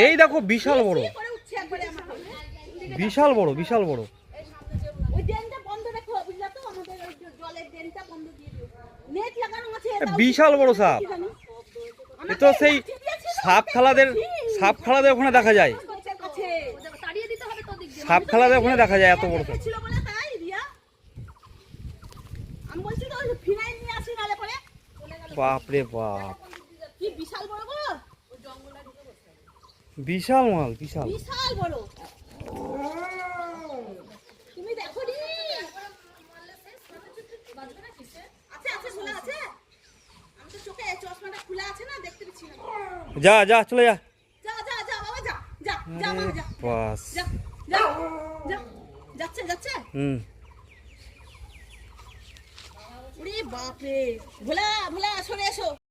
এই দেখো বিশাল বড়, বিশাল বড়, বিশাল বড়। বিশাল বড় সাপ। এ তো সেই সাপ খেলাদের ওখানে দেখা যায়, সাপ খেলাদের ওখানে দেখা যায় এত বড় সাপ। বাপরে বাপ, বিশাল মাল, বিশাল বিশাল বড়। তুমি দেখো নি, আছে আছে খোলা আছে, আমি তো চোখে চশমাটা খোলা আছে না, দেখতে পাচ্ছি না। যা যা চলে যা, যা যা যা বাবা যা যা যা মা যা, বাস যা যা যা, যাচ্ছে যাচ্ছে। ওরে বাপ রে, ভোলা ভোলা সরে এসো।